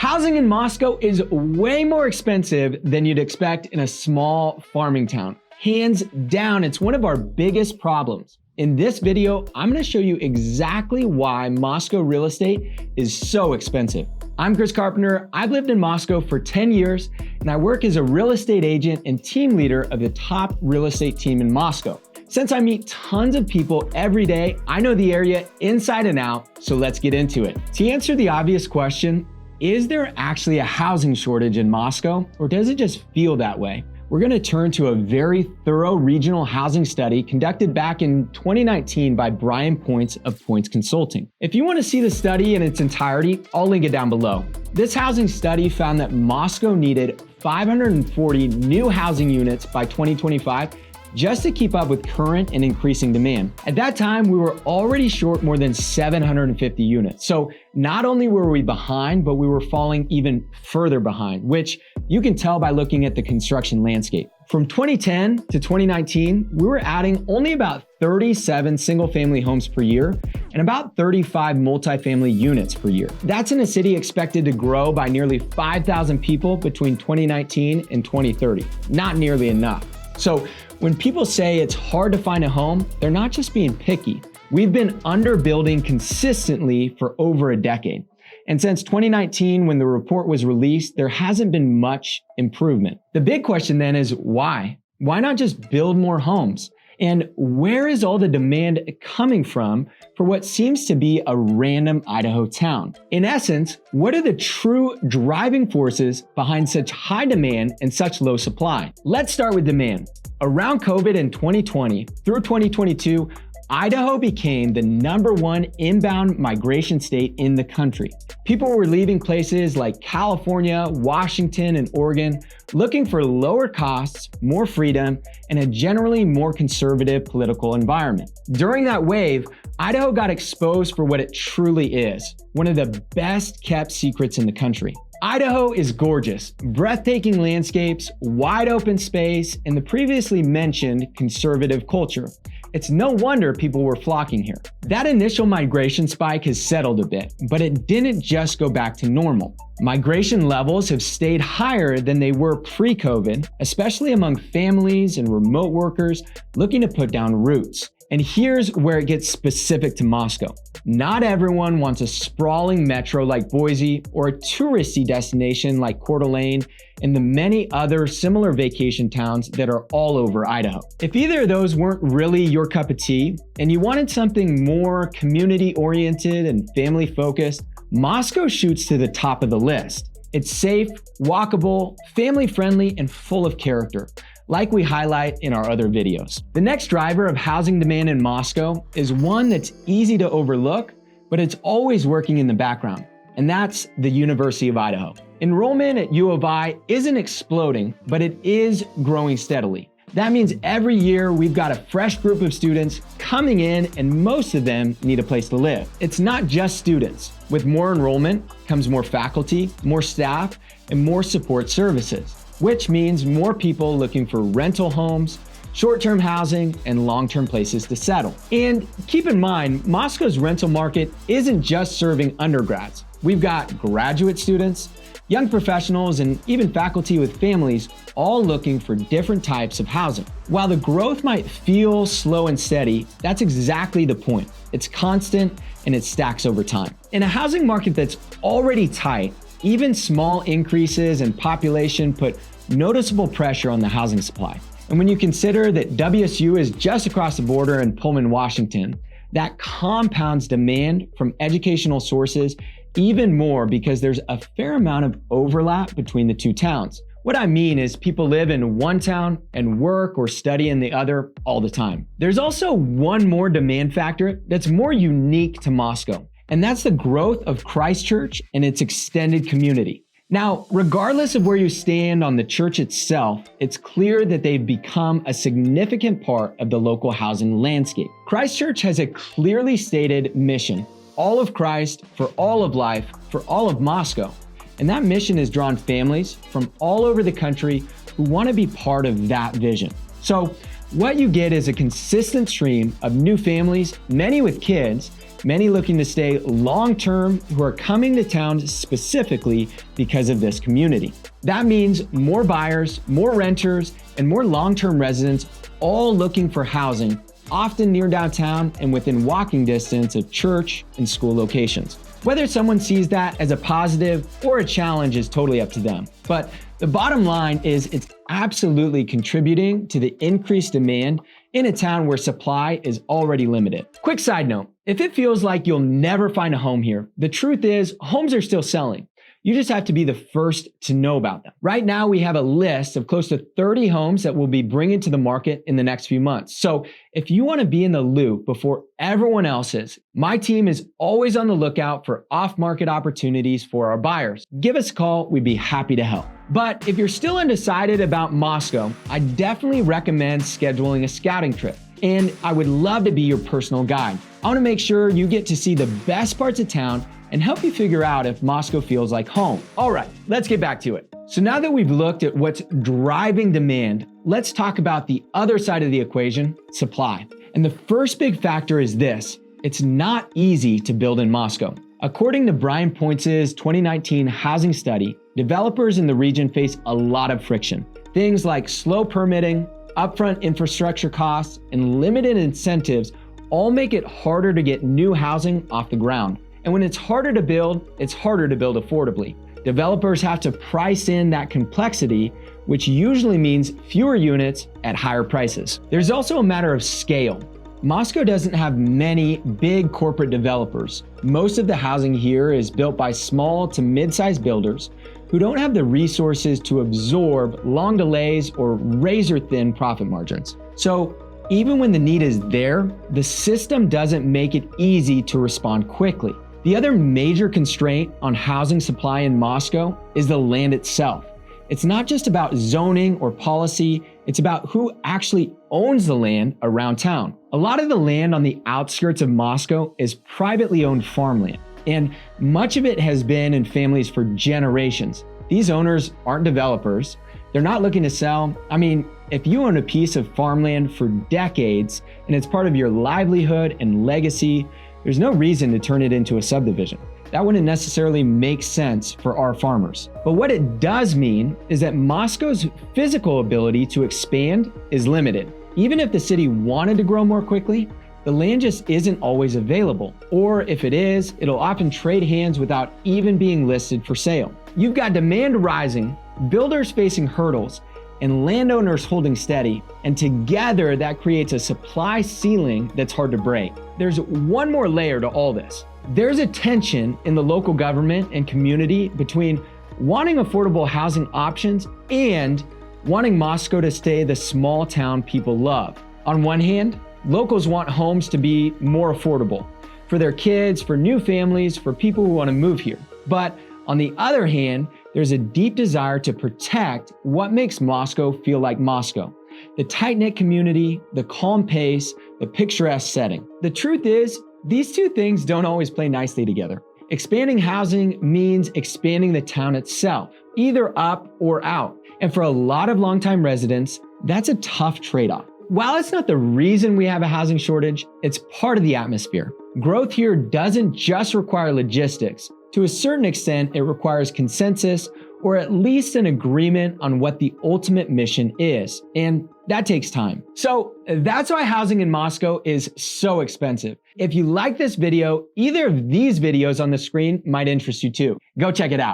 Housing in Moscow is way more expensive than you'd expect in a small farming town. Hands down, it's one of our biggest problems. In this video, I'm going to show you exactly why Moscow real estate is so expensive. I'm Chris Carpenter. I've lived in Moscow for 10 years, and I work as a real estate agent and team leader of the top real estate team in Moscow. Since I meet tons of people every day, I know the area inside and out, so let's get into it. To answer the obvious question, is there actually a housing shortage in Moscow, or does it just feel that way? We're going to turn to a very thorough regional housing study conducted back in 2019 by Brian Points of Points Consulting. If you want to see the study in its entirety, I'll link it down below. This housing study found that Moscow needed 540 new housing units by 2025 just to keep up with current and increasing demand. At that time, we were already short more than 750 units. So not only were we behind, but we were falling even further behind, which you can tell by looking at the construction landscape. From 2010 to 2019, we were adding only about 37 single-family homes per year and about 35 multifamily units per year. That's in a city expected to grow by nearly 5,000 people between 2019 and 2030. Not nearly enough. So when people say it's hard to find a home, they're not just being picky. We've been underbuilding consistently for over a decade. And since 2019, when the report was released, there hasn't been much improvement. The big question then is why? Why not just build more homes? And where is all the demand coming from for what seems to be a random Idaho town? In essence, what are the true driving forces behind such high demand and such low supply? Let's start with demand. Around COVID in 2020 through 2022, Idaho became the #1 inbound migration state in the country. People were leaving places like California, Washington, and Oregon, looking for lower costs, more freedom, and a generally more conservative political environment. During that wave, Idaho got exposed for what it truly is, one of the best kept secrets in the country. Idaho is gorgeous, breathtaking landscapes, wide open space, and the previously mentioned conservative culture. It's no wonder people were flocking here. That initial migration spike has settled a bit, but it didn't just go back to normal. Migration levels have stayed higher than they were pre-COVID, especially among families and remote workers looking to put down roots. And here's where it gets specific to Moscow. Not everyone wants a sprawling metro like Boise or a touristy destination like Coeur d'Alene and the many other similar vacation towns that are all over Idaho. If either of those weren't really your cup of tea and you wanted something more community-oriented and family-focused, Moscow shoots to the top of the list. It's safe, walkable, family-friendly, and full of character, like we highlight in our other videos. The next driver of housing demand in Moscow is one that's easy to overlook, but it's always working in the background, and that's the University of Idaho. Enrollment at U of I isn't exploding, but it is growing steadily. That means every year we've got a fresh group of students coming in, and most of them need a place to live. It's not just students. With more enrollment comes more faculty, more staff, and more support services, which means more people looking for rental homes, short-term housing, and long-term places to settle. And keep in mind, Moscow's rental market isn't just serving undergrads. We've got graduate students, young professionals, and even faculty with families all looking for different types of housing. While the growth might feel slow and steady, that's exactly the point. It's constant and it stacks over time. In a housing market that's already tight, even small increases in population put noticeable pressure on the housing supply. And when you consider that WSU is just across the border in Pullman, Washington, that compounds demand from educational sources even more because there's a fair amount of overlap between the two towns. What I mean is people live in one town and work or study in the other all the time. There's also one more demand factor that's more unique to Moscow, and that's the growth of Christ Church and its extended community. Now, regardless of where you stand on the church itself, it's clear that they've become a significant part of the local housing landscape. Christ Church has a clearly stated mission: all of Christ, for all of life, for all of Moscow. And that mission has drawn families from all over the country who want to be part of that vision. So what you get is a consistent stream of new families, many with kids, many looking to stay long-term who are coming to town specifically because of this community. That means more buyers, more renters, and more long-term residents all looking for housing, often near downtown and within walking distance of church and school locations. Whether someone sees that as a positive or a challenge is totally up to them. But the bottom line is it's absolutely contributing to the increased demand in a town where supply is already limited. Quick side note, if it feels like you'll never find a home here, the truth is homes are still selling. You just have to be the first to know about them. Right now, we have a list of close to 30 homes that we'll be bringing to the market in the next few months. So if you want to be in the loop before everyone else is, my team is always on the lookout for off-market opportunities for our buyers. Give us a call, we'd be happy to help. But if you're still undecided about Moscow, I definitely recommend scheduling a scouting trip. And I would love to be your personal guide. I want to make sure you get to see the best parts of town and help you figure out if Moscow feels like home. All right, let's get back to it. So now that we've looked at what's driving demand, let's talk about the other side of the equation, supply. And the first big factor is this: it's not easy to build in Moscow. According to Brian Pointz's 2019 housing study, developers in the region face a lot of friction. Things like slow permitting, upfront infrastructure costs, and limited incentives all make it harder to get new housing off the ground. And when it's harder to build affordably. Developers have to price in that complexity, which usually means fewer units at higher prices. There's also a matter of scale. Moscow doesn't have many big corporate developers. Most of the housing here is built by small to mid-sized builders who don't have the resources to absorb long delays or razor-thin profit margins. So even when the need is there, the system doesn't make it easy to respond quickly. The other major constraint on housing supply in Moscow is the land itself. It's not just about zoning or policy, it's about who actually owns the land around town. A lot of the land on the outskirts of Moscow is privately owned farmland, and much of it has been in families for generations. These owners aren't developers. They're not looking to sell. I mean, if you own a piece of farmland for decades and it's part of your livelihood and legacy, there's no reason to turn it into a subdivision. That wouldn't necessarily make sense for our farmers. But what it does mean is that Moscow's physical ability to expand is limited. Even if the city wanted to grow more quickly, the land just isn't always available. Or if it is, it'll often trade hands without even being listed for sale. You've got demand rising, builders facing hurdles, and landowners holding steady, and together that creates a supply ceiling that's hard to break. There's one more layer to all this. There's a tension in the local government and community between wanting affordable housing options and wanting Moscow to stay the small town people love. On one hand, locals want homes to be more affordable for their kids, for new families, for people who want to move here. But on the other hand, there's a deep desire to protect what makes Moscow feel like Moscow. The tight-knit community, the calm pace, the picturesque setting. The truth is, these two things don't always play nicely together. Expanding housing means expanding the town itself, either up or out. And for a lot of longtime residents, that's a tough trade-off. While it's not the reason we have a housing shortage, it's part of the atmosphere. Growth here doesn't just require logistics. To a certain extent, it requires consensus or at least an agreement on what the ultimate mission is. And that takes time. So that's why housing in Moscow is so expensive. If you like this video, either of these videos on the screen might interest you too. Go check it out.